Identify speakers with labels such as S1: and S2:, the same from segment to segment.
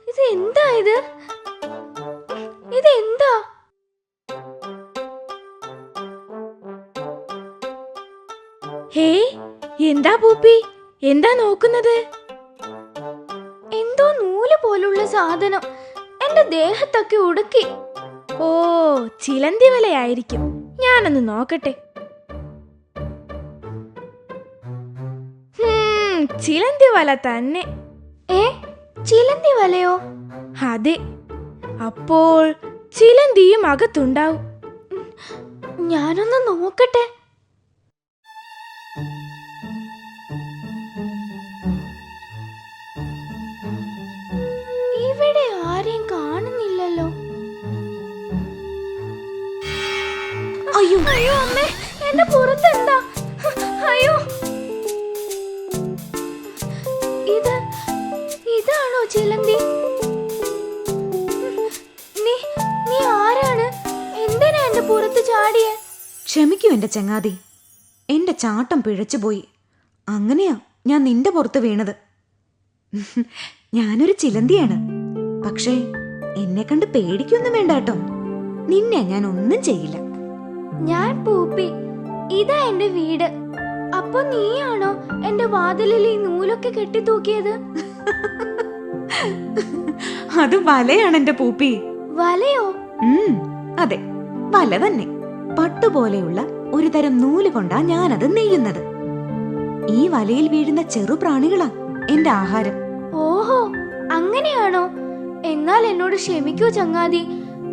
S1: ഇതെന്താ ഇത്? ഇതെന്താ? ഹേയ്, എന്താ പൂപ്പി? എന്താ നോക്കുന്നത്? എന്തോ നൂല് പോലുള്ള സാധനം എന്റെ ദേഹത്തൊക്കെ ഉടുക്കി. ഓ, ചിലന്തി വലയായിരിക്കും. ഞാനൊന്ന് നോക്കട്ടെ. ചിലന്തി വല തന്നെ. ചിലന്തി വലയോ? അതെ. അപ്പോൾ ചിലന്തിയും അകത്തുണ്ടാവും. ഞാനൊന്ന് നോക്കട്ടെ. ഇവിടെ ആരെയും കാണുന്നില്ലല്ലോ. അയ്യോ അയ്യോ അമ്മേ, എന്റെ പുറത്തെന്താ? അയ്യോ, ഇതാണോ ചിലന്തി? നീ ആരാണ്? എന്തിനാ എന്റെ പുറത്ത് ചാടിയേ?
S2: ക്ഷമിക്കൂ എന്റെ ചങ്ങാതി, എന്റെ ചാട്ടം പിഴച്ചുപോയി. അങ്ങനെയാ ഞാൻ നിന്റെ പുറത്ത് വീണത്. ഞാനൊരു ചിലന്തിയാണ്. പക്ഷേ എന്നെ കണ്ട് പേടിക്കൊന്നും വേണ്ട കേട്ടോ. നിന്നെ ഞാൻ ഒന്നും ചെയ്യില്ല.
S1: ഞാൻ പൂപ്പി. ഇതാ എന്റെ വീട്. അപ്പൊ നീയാണോ എന്റെ വാതിലിൽ ഈ നൂലൊക്കെ കെട്ടിത്തൂക്കിയത്?
S2: അത് വലയാണ് എന്റെ പൂപ്പി.
S1: വലയോ?
S2: അതെ, വല തന്നെ. പട്ടുപോലെയുള്ള ഒരു തരം നൂല് കൊണ്ടാ ഞാനത് നെയ്യുന്നത്. ഈ വലയിൽ വീഴുന്ന ചെറു പ്രാണികളാ എന്റെ ആഹാരം.
S1: ഓഹോ, അങ്ങനെയാണോ? എന്നാൽ എന്നോട് ക്ഷമിക്കൂ ചങ്ങാതി.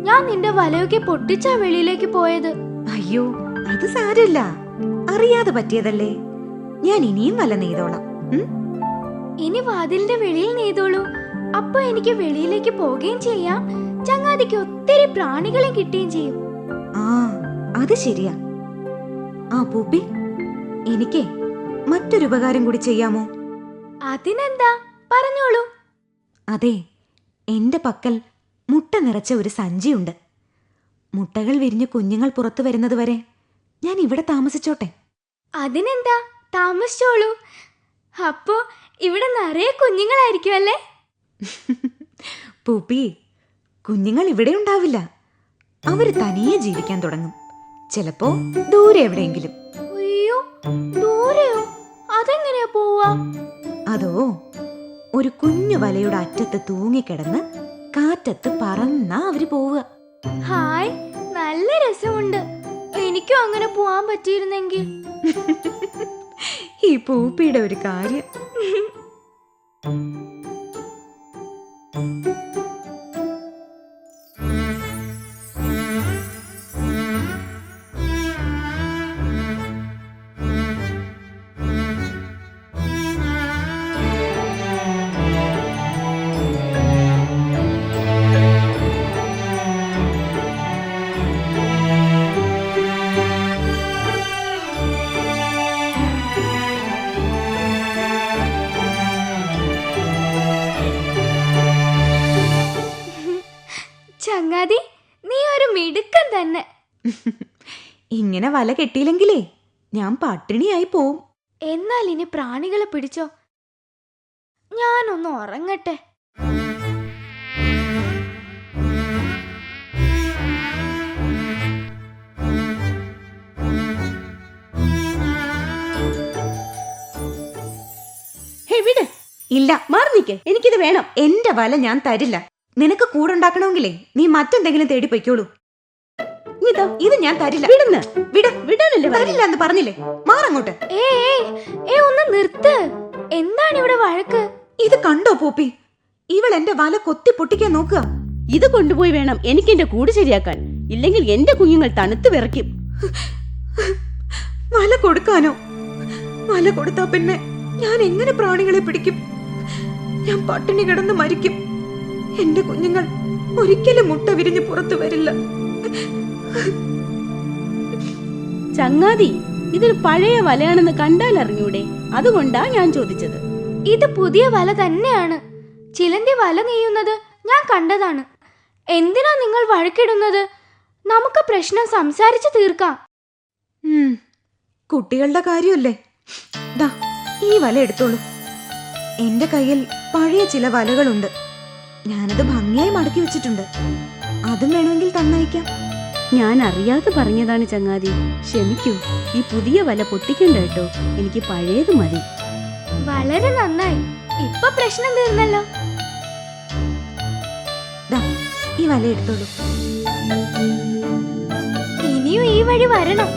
S1: ഞാൻ നിന്റെ വലയൊക്കെ പൊട്ടിച്ചാ വെളിയിലേക്ക് പോയത്.
S2: അയ്യോ, അത് സാരമില്ല. അറിയാതെ പറ്റിയതല്ലേ. ഞാൻ ഇനിയും വല നെയ്തോളാം.
S1: ഇനി വാതിലിന്റെ വെളിയിൽ നെയ്തോളൂ. അപ്പൊ എനിക്ക് വെളിയിലേക്ക് പോവുകയും ചെയ്യാം, ചങ്ങാതിക്ക് ഒത്തിരി പ്രാണികളെ കിട്ടുകയും ചെയ്യും.
S2: ആ, അത് ശരിയാ. ആ പൂപ്പി, എനിക്ക് മറ്റൊരു ഉപകാരം കൂടി ചെയ്യാമോ?
S1: അതിനെന്താ, പറഞ്ഞോളൂ.
S2: അതെ, എന്റെ പക്കൽ മുട്ട നിറച്ച ഒരു സഞ്ചിയുണ്ട്. മുട്ടകൾ വിരിഞ്ഞ് കുഞ്ഞുങ്ങൾ പുറത്തു വരുന്നത് വരെ ഞാൻ ഇവിടെ താമസിച്ചോട്ടെ.
S1: അതിനെന്താ, താമസിച്ചോളൂ. അപ്പോ ഇവിടെ നിറയെ കുഞ്ഞുങ്ങളായിരിക്കും അല്ലേ?
S2: പൂപ്പി, കുഞ്ഞുങ്ങൾ ഇവിടെ ഉണ്ടാവില്ല. അവര് തനിയെ ജീവിക്കാൻ തുടങ്ങും. ചിലപ്പോ ദൂരെ എവിടെയെങ്കിലും.
S1: അയ്യോ, ദൂരെയോ? അതെങ്ങനെയാ പോവാ?
S2: അതോ, ഒരു കുഞ്ഞു വലയുടെ അറ്റത്ത് തൂങ്ങിക്കിടന്ന് കാറ്റത്ത് പറന്നാ അവര് പോവുക.
S1: ഹായ്, നല്ല രസമുണ്ട്. എനിക്കും അങ്ങനെ പോവാൻ പറ്റിയിരുന്നെങ്കിൽ.
S2: ഈ പൂപ്പിയുടെ ഒരു കാര്യം.
S1: ചങ്ങാതി, നീ ഒരു മിടുക്കൻ തന്നെ.
S2: ഇങ്ങനെ വല കെട്ടിയില്ലെങ്കിലേ ഞാൻ പട്ടിണിയായി പോവും.
S1: എന്നാൽ ഇനി പ്രാണികളെ പിടിച്ചോ. ഞാനൊന്ന് ഉറങ്ങട്ടെ.
S2: ഇല്ല, മാറി നിൽക്ക്. എനിക്കിത് വേണം. എന്റെ വല ഞാൻ തരില്ല. നിനക്ക് കൂടുണ്ടാക്കണമെങ്കിലേ നീ മറ്റെന്തെങ്കിലും തേടി പൊയ്ക്കോളൂ. ഇത് ഞാൻ തരില്ല. വിടാനല്ലേ തരില്ല എന്ന് പറഞ്ഞില്ലേ? മാറങ്ങോട്ട്.
S1: ഒന്ന് നിർത്ത്. എന്താണ് ഇവിടെ വഴക്ക്?
S2: ഇത് കണ്ടോ പൂപ്പി? ഇവൾ എന്റെ വല കൊത്തി പൊട്ടിക്കാൻ നോക്കുക.
S3: ഇത് കൊണ്ടുപോയി വേണം എനിക്ക് എന്റെ കൂട് ശരിയാക്കാൻ. ഇല്ലെങ്കിൽ എന്റെ കുഞ്ഞുങ്ങൾ തണുത്ത് വിറയ്ക്കും.
S2: വല കൊടുക്കാനോ? വല കൊടുത്താ പിന്നെ ഞാൻ എങ്ങനെ പ്രാണികളെ പിടിക്കും? ഞാൻ പട്ടിണി കിടന്ന് മരിക്കും. എന്റെ കുഞ്ഞുങ്ങൾ ഒരിക്കലും മുട്ട വിരിഞ്ഞ് പുറത്തു വരില്ല.
S3: ചങ്ങാതി, ഇതൊരു പഴയ വലയാണെന്ന് കണ്ടാൽ അറിഞ്ഞൂടെ? അതുകൊണ്ടാ ഞാൻ ചോദിച്ചത്.
S1: ഇത് പുതിയ വല തന്നെയാണ്. ചിലന്തി വല നെയ്യുന്നത് ഞാൻ കണ്ടതാണ്. എന്തിനാ നിങ്ങൾ വഴക്കിടുന്നത്? നമുക്ക് പ്രശ്നം സംസാരിച്ച് തീർക്കാം.
S2: കുട്ടികളുടെ കാര്യമല്ലേ. ദാ ഈ വല എടുത്തോളൂ. എന്റെ കയ്യിൽ പഴയ ചില വലകളുണ്ട്. ഞാനത് ഭംഗിയായി മടക്കി വെച്ചിട്ടുണ്ട്. അതും വേണമെങ്കിൽ തന്നയക്കാം.
S3: ഞാൻ അറിയാതെ പറഞ്ഞതാണ് ചങ്ങാതി, ക്ഷമിക്കൂ. ഈ പുതിയ വല പൊട്ടിക്കണ്ട കേട്ടോ, എനിക്ക് പഴയത് മതി.
S1: വളരെ നന്നായി, ഇപ്പൊ പ്രശ്നം തീർന്നല്ലോ.
S2: ദാ ഈ വല എടുത്തോളൂ.
S1: ഇനിയും ഈ വഴി വരണം.